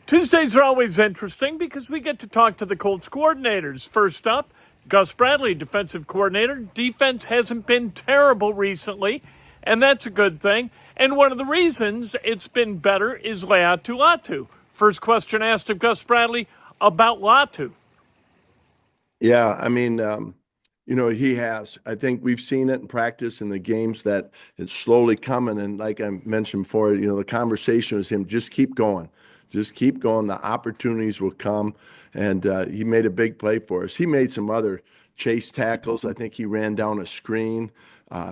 Tuesdays are always interesting because we get to talk to the Colts coordinators. First up, Gus Bradley, defensive coordinator. Defense hasn't been terrible recently, and that's a good thing. And one of the reasons it's been better is Laiatu Latu. First question asked of Gus Bradley about Latu. Yeah, he has. I think we've seen it in practice in the games that it's slowly coming. And like I mentioned before, the conversation was him, just keep going. Just keep going. The opportunities will come. And he made a big play for us. He made some other chase tackles. I think he ran down a screen.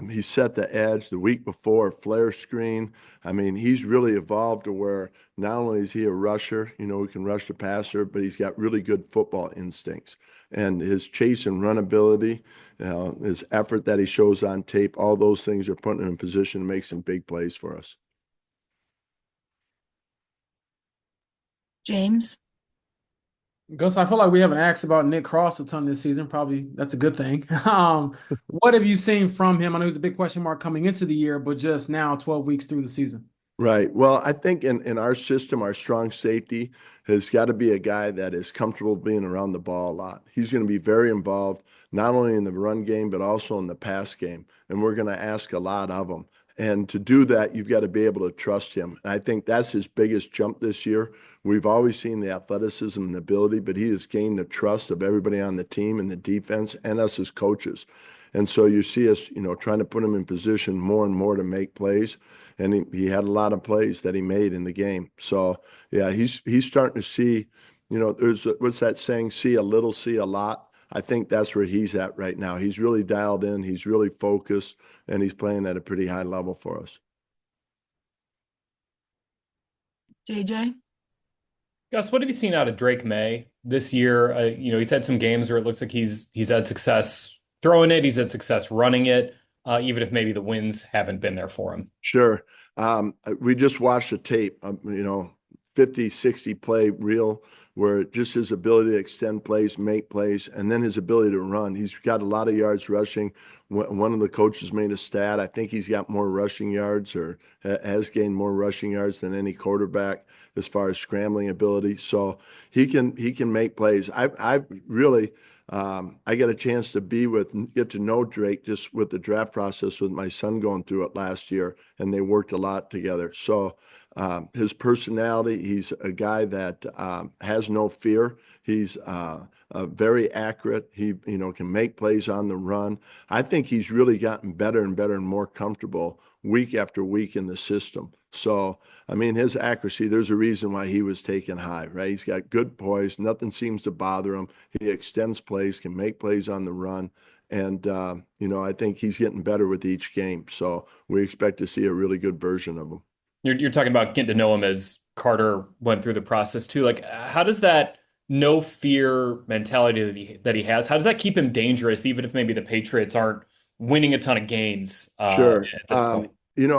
He set the edge the week before, a flare screen. He's really evolved to where not only is he a rusher, who can rush the passer, but he's got really good football instincts. And his chase and run ability, his effort that he shows on tape, all those things are putting him in position to make some big plays for us. James? Gus, I feel like we haven't asked about Nick Cross a ton this season. Probably that's a good thing. What have you seen from him? I know he's a big question mark coming into the year, but just now, 12 weeks through the season. Right. Well, I think in our system, our strong safety has got to be a guy that is comfortable being around the ball a lot. He's going to be very involved, not only in the run game, but also in the pass game. And we're going to ask a lot of him. And to do that, you've got to be able to trust him. And I think that's his biggest jump this year. We've always seen the athleticism and the ability, but he has gained the trust of everybody on the team and the defense and us as coaches. And so you see us, trying to put him in position more and more to make plays. And he had a lot of plays that he made in the game. So, yeah, he's starting to see, there's what's that saying, see a little, see a lot. I think that's where he's at right now. He's really dialed in. He's really focused, and he's playing at a pretty high level for us. JJ? Gus, what have you seen out of Drake May this year? He's had some games where it looks like he's had success throwing it. He's had success running it, even if maybe the wins haven't been there for him. Sure. We just watched a tape, 50, 60 play reel where just his ability to extend plays, make plays, and then his ability to run. He's got a lot of yards rushing. One of the coaches made a stat. I think he's got more rushing yards or has gained more rushing yards than any quarterback as far as scrambling ability. So he can make plays. I really I got a chance to get to know Drake just with the draft process with my son going through it last year, and they worked a lot together. So his personality, he's a guy that has no fear. He's very accurate. He, can make plays on the run. I think he's really gotten better and better and more comfortable week after week in the system. So, his accuracy, there's a reason why he was taken high, right? He's got good poise. Nothing seems to bother him. He extends plays, can make plays on the run. And, I think he's getting better with each game. So we expect to see a really good version of him. You're talking about getting to know him as Carter went through the process too. Like, how does that no fear mentality that he has, how does that keep him dangerous, even if maybe the Patriots aren't winning a ton of games? Sure. At this point?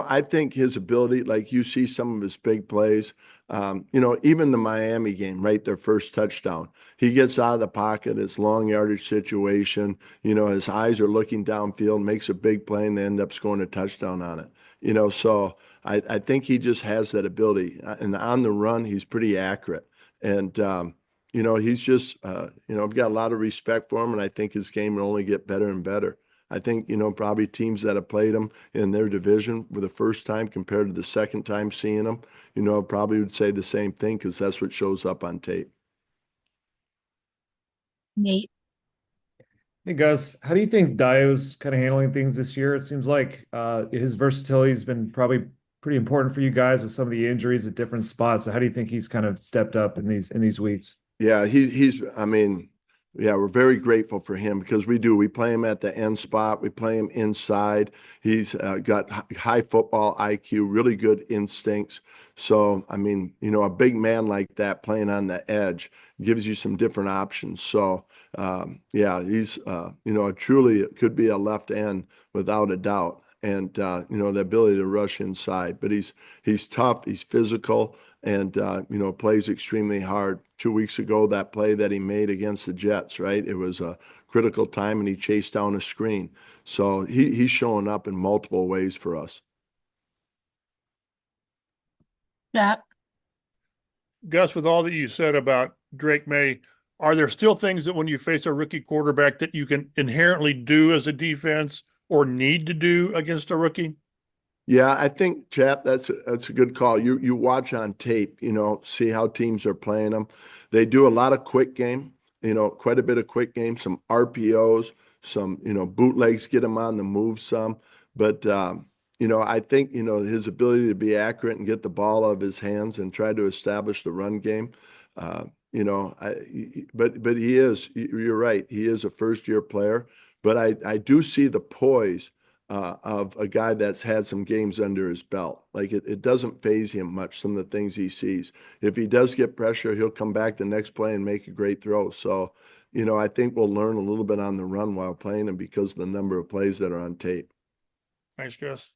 I think his ability, like you see some of his big plays, even the Miami game, right? Their first touchdown, he gets out of the pocket, it's long yardage situation, his eyes are looking downfield, makes a big play, and they end up scoring a touchdown on it. So I think he just has that ability. And on the run, he's pretty accurate. And, he's just, I've got a lot of respect for him, and I think his game will only get better and better. I think, probably teams that have played him in their division for the first time compared to the second time seeing him, probably would say the same thing because that's what shows up on tape. Nate? Hey Gus, how do you think Dio's kind of handling things this year? It seems like his versatility has been probably pretty important for you guys with some of the injuries at different spots. So how do you think he's kind of stepped up in these weeks? Yeah, we're very grateful for him because we play him at the end spot. We play him inside. He's got high football IQ, really good instincts. So, a big man like that playing on the edge gives you some different options. So, he's, truly it could be a left end without a doubt. And, the ability to rush inside. But he's tough, he's physical, and, plays extremely hard. 2 weeks ago, that play that he made against the Jets, right? It was a critical time, and he chased down a screen. So he's showing up in multiple ways for us. Yeah. Gus, with all that you said about Drake May, are there still things that when you face a rookie quarterback that you can inherently do as a defense or need to do against a rookie? Yeah, I think, Chap, that's a good call. You watch on tape, see how teams are playing them. They do a lot of quick game, quite a bit of quick game, some RPOs, some, bootlegs, get him on the move some. But I think, his ability to be accurate and get the ball out of his hands and try to establish the run game. But he is, you're right, he is a first-year player. But I do see the poise of a guy that's had some games under his belt. Like it doesn't phase him much, some of the things he sees. If he does get pressure, he'll come back the next play and make a great throw. So, I think we'll learn a little bit on the run while playing him because of the number of plays that are on tape. Thanks, Gus.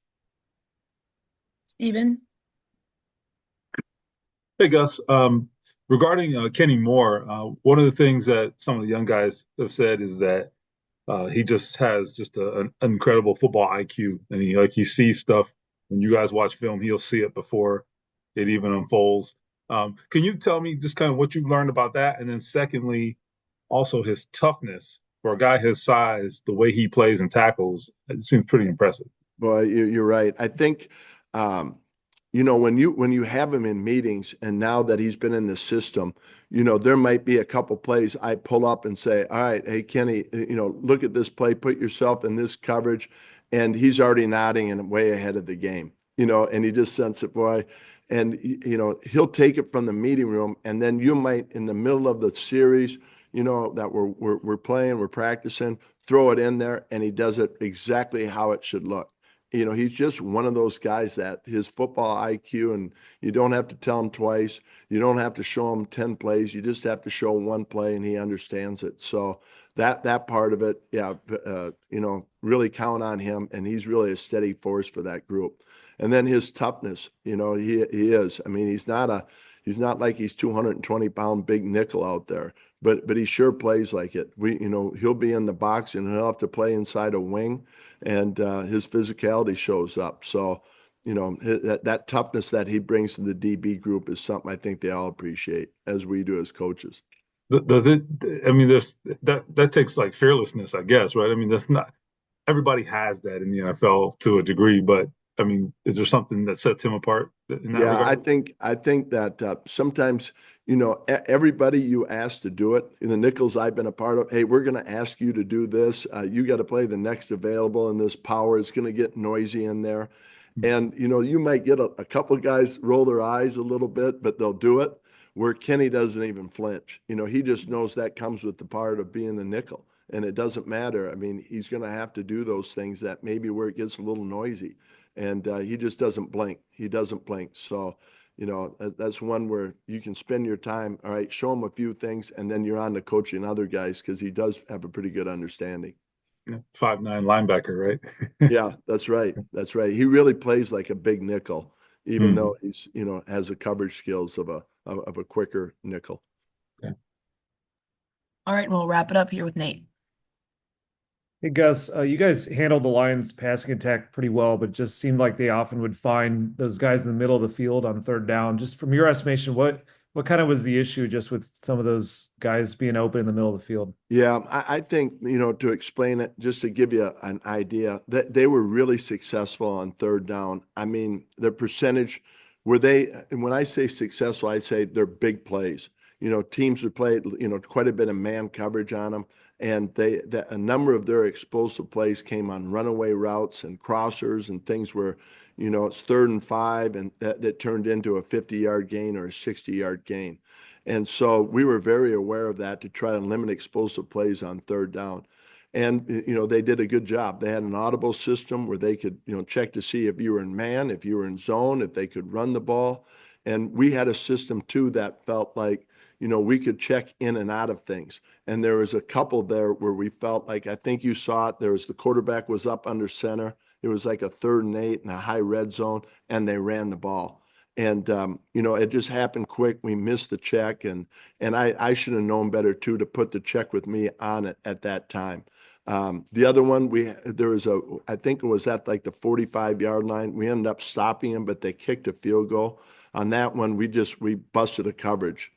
Steven? Hey, Gus. Regarding Kenny Moore, one of the things that some of the young guys have said is that he just has an incredible football IQ, and he sees stuff. When you guys watch film, he'll see it before it even unfolds. Can you tell me just kind of what you've learned about that? And then secondly, also his toughness for a guy his size, the way he plays and tackles, it seems pretty impressive. Boy, you're right. I think, when you have him in meetings and now that he's been in the system, there might be a couple plays I pull up and say, all right, hey, Kenny, look at this play, put yourself in this coverage. And he's already nodding and way ahead of the game, and he just sense it, boy. And, he'll take it from the meeting room. And then you might, in the middle of the series, that we're playing, we're practicing, throw it in there, and he does it exactly how it should look. He's just one of those guys that his football IQ, and you don't have to tell him twice. You don't have to show him 10 plays. You just have to show one play, and he understands it. So that part of it, yeah, really count on him, and he's really a steady force for that group. And then his toughness, he is. I mean, he's not like he's 220-pound big nickel out there, but he sure plays like it. He'll be in the box and he'll have to play inside a wing, and his physicality shows up. So, that toughness that he brings to the DB group is something I think they all appreciate, as we do as coaches. Does it? I mean, that takes like fearlessness, I guess, right? I mean, that's not everybody has that in the NFL to a degree, but I mean, is there something that sets him apart in that regard? I think that sometimes, everybody you ask to do it in the nickels I've been a part of, hey, we're going to ask you to do this. You got to play the next available, and this power is going to get noisy in there. And, you might get a couple of guys roll their eyes a little bit, but they'll do it, where Kenny doesn't even flinch. He just knows that comes with the part of being a nickel. And it doesn't matter. I mean, he's going to have to do those things that maybe where it gets a little noisy. And he just doesn't blink. He doesn't blink. So, that's one where you can spend your time, all right, show him a few things, and then you're on to coaching other guys because he does have a pretty good understanding. 5'9" linebacker, right? Yeah, that's right. That's right. He really plays like a big nickel, even though he's, has the coverage skills of a quicker nickel. Okay. All right, we'll wrap it up here with Nate. Hey, Gus, you guys handled the Lions' passing attack pretty well, but just seemed like they often would find those guys in the middle of the field on third down. Just from your estimation, what kind of was the issue just with some of those guys being open in the middle of the field? Yeah, I think, to explain it, just to give you an idea, that they were really successful on third down. I mean, their percentage, and when I say successful, I say they're big plays. Teams would play, quite a bit of man coverage on them. And a number of their explosive plays came on runaway routes and crossers and things where, it's 3rd and 5, and that turned into a 50-yard gain or a 60-yard gain. And so we were very aware of that to try to limit explosive plays on third down. And, they did a good job. They had an audible system where they could, check to see if you were in man, if you were in zone, if they could run the ball. And we had a system, too, that felt like, we could check in and out of things. And there was a couple there where we felt like, I think you saw it, the quarterback was up under center. It was like a 3rd and 8 in a high red zone, and they ran the ball. And, it just happened quick. We missed the check, and I should have known better, too, to put the check with me on it at that time. The other one, I think it was at like the 45-yard line. We ended up stopping him, but they kicked a field goal. on that one, we busted a coverage.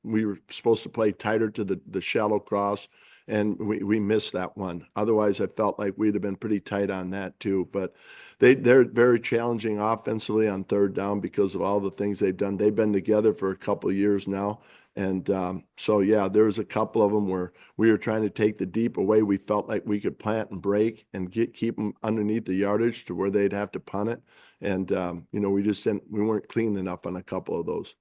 We were supposed to play tighter to the shallow cross, and we missed that one. Otherwise, I felt like we'd have been pretty tight on that too. But they're very challenging offensively on third down because of all the things they've done. They've been together for a couple of years now. And so, yeah, there was a couple of them where we were trying to take the deep away. We felt like we could plant and break and keep them underneath the yardage to where they'd have to punt it. And, we weren't clean enough on a couple of those.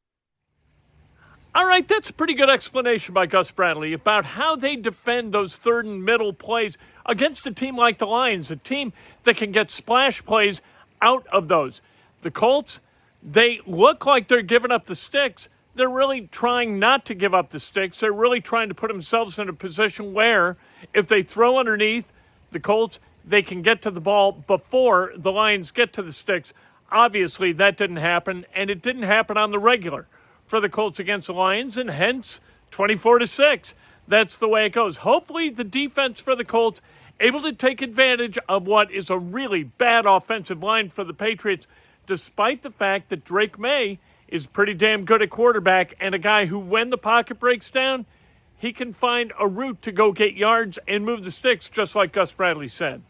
All right, that's a pretty good explanation by Gus Bradley about how they defend those third and middle plays against a team like the Lions, a team that can get splash plays out of those. The Colts, they look like they're giving up the sticks. They're really trying not to give up the sticks. They're really trying to put themselves in a position where if they throw underneath the Colts, they can get to the ball before the Lions get to the sticks. Obviously, that didn't happen, and it didn't happen on the regular for the Colts against the Lions, and hence 24-6. That's the way it goes. Hopefully, the defense for the Colts able to take advantage of what is a really bad offensive line for the Patriots, despite the fact that Drake May is pretty damn good at quarterback and a guy who, when the pocket breaks down, he can find a route to go get yards and move the sticks, just like Gus Bradley said.